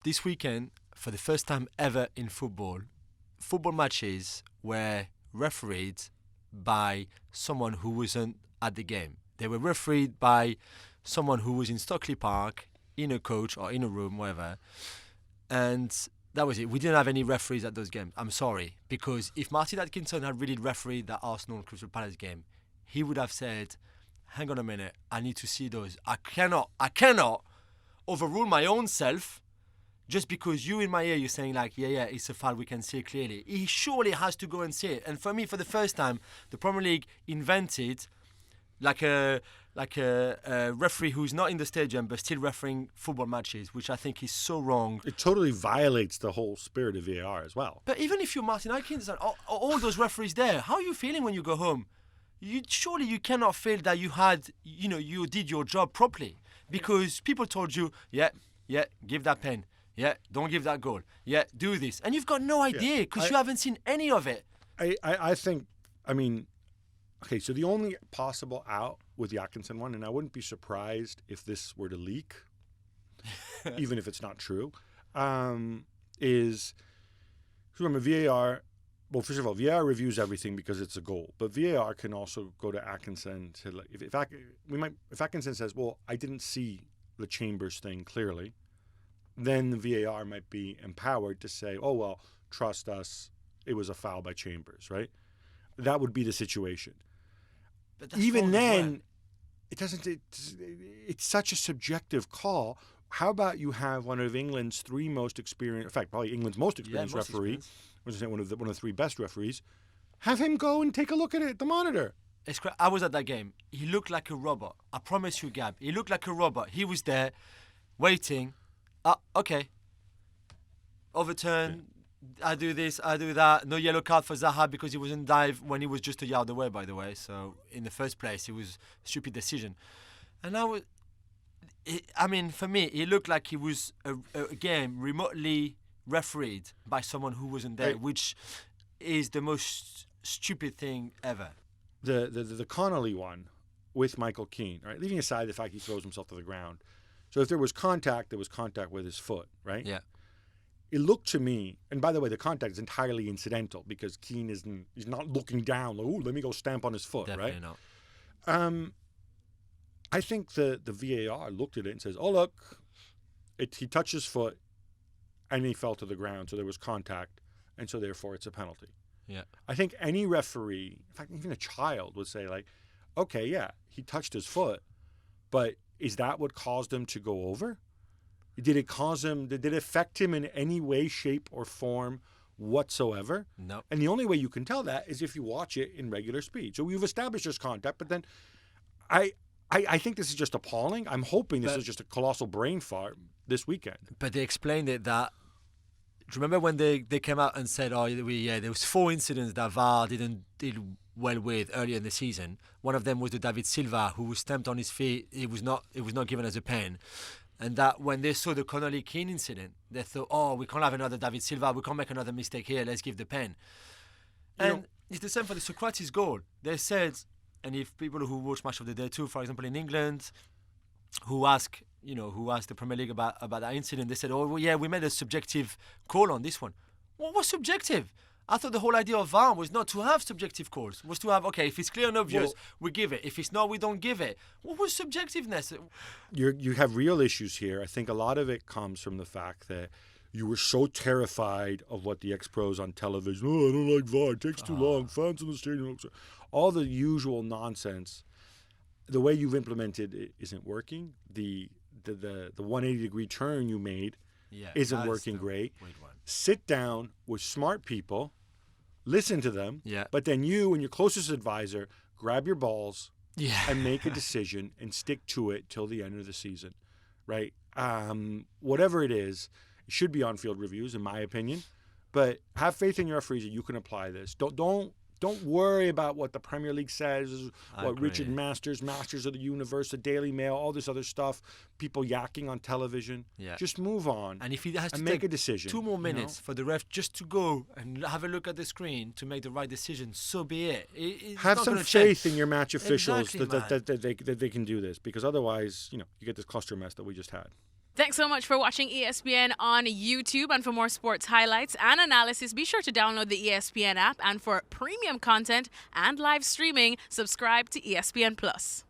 this weekend, for the first time ever in football matches were refereed by someone who wasn't at the game. They were refereed by someone who was in Stockley Park, in a coach or in a room, whatever. And that was it. We didn't have any referees at those games. I'm sorry. Because if Martin Atkinson had really refereed that Arsenal Crystal Palace game, he would have said, hang on a minute, I need to see those. I cannot overrule my own self just because you in my ear, you're saying like, yeah, it's a foul, we can see it clearly. He surely has to go and see it. And for me, for the first time, the Premier League invented like a referee who's not in the stadium but still refereeing football matches, which I think is so wrong. It totally violates the whole spirit of VAR as well. But even if you're Martin Atkinson, all those referees there, how are you feeling when you go home? Surely you cannot feel that you did your job properly, because people told you, yeah, give that pen. Yeah, don't give that goal. Yeah, do this. And you've got no idea because you haven't seen any of it. I think, okay, so the only possible out with the Atkinson one, and I wouldn't be surprised if this were to leak, even if it's not true, is, remember VAR, well, first of all, VAR reviews everything because it's a goal, but VAR can also go to Atkinson to, like, if Atkinson says, well, I didn't see the Chambers thing clearly, then the VAR might be empowered to say, oh, well, trust us, it was a foul by Chambers, right? That would be the situation. But that's even then, well. it's such a subjective call. How about you have one of England's three most experienced, in fact, probably England's most experienced referee, one of the three best referees, have him go and take a look at it, the monitor. I was at that game. He looked like a robot. I promise you, Gab. He looked like a robot. He was there, waiting. Okay. Overturn. I do this, I do that. No yellow card for Zaha because he wasn't dive when he was just a yard away, by the way. So in the first place, it was a stupid decision. And for me, it looked like he was a game remotely refereed by someone who wasn't there, which is the most stupid thing ever. The Connolly one with Michael Keane, right? Leaving aside the fact he throws himself to the ground. So if there was contact with his foot, right? Yeah. It looked to me, and by the way, the contact is entirely incidental because Keane he's not looking down, like, oh, let me go stamp on his foot, Definitely right? Not. I think the VAR looked at it and says, oh, look, he touched his foot and he fell to the ground, so there was contact, and so therefore it's a penalty. Yeah. I think any referee, in fact, even a child would say, like, okay, yeah, he touched his foot, but is that what caused him to go over? Did it affect him in any way, shape, or form whatsoever? No. And the only way you can tell that is if you watch it in regular speed. So we've established there's contact, but then I think this is just appalling. I'm hoping this is just a colossal brain fart this weekend. But they explained it that, do you remember when they came out and said, there was 4 incidents that VAR didn't deal well with earlier in the season. One of them was the David Silva, who was stamped on his feet. It was not given as a pen. And that when they saw the Connolly Keane incident, they thought, we can't have another David Silva. We can't make another mistake here. Let's give the pen. And it's the same for the Socrates goal. They said, and if people who watch Match of the Day too, for example, in England, who asked the Premier League about that incident, they said, we made a subjective call on this one. What was subjective? I thought the whole idea of VAR was not to have subjective calls. Was to have, if it's clear and obvious, we give it. If it's not, we don't give it. What was subjectiveness? You have real issues here. I think a lot of it comes from the fact that you were so terrified of what the ex-pros on television, I don't like VAR, it takes too long, fans in the stadium. All the usual nonsense. The way you've implemented it isn't working. The 180-degree turn you made isn't working great. Sit down with smart people, listen to them, but then you and your closest advisor grab your balls and make a decision and stick to it till the end of the season, right? Whatever it is, it should be on-field reviews, in my opinion, but have faith in your referees that you can apply this. Don't worry about what the Premier League says, what Richard Masters of the Universe, the Daily Mail, all this other stuff, people yakking on television. Yeah. Just move on and if he has to make a decision. 2 more minutes for the ref just to go and have a look at the screen to make the right decision, so be it. Have some faith in your match officials that they can do this, because otherwise, you get this cluster mess that we just had. Thanks so much for watching ESPN on YouTube. And for more sports highlights and analysis, be sure to download the ESPN app. And for premium content and live streaming, subscribe to ESPN Plus.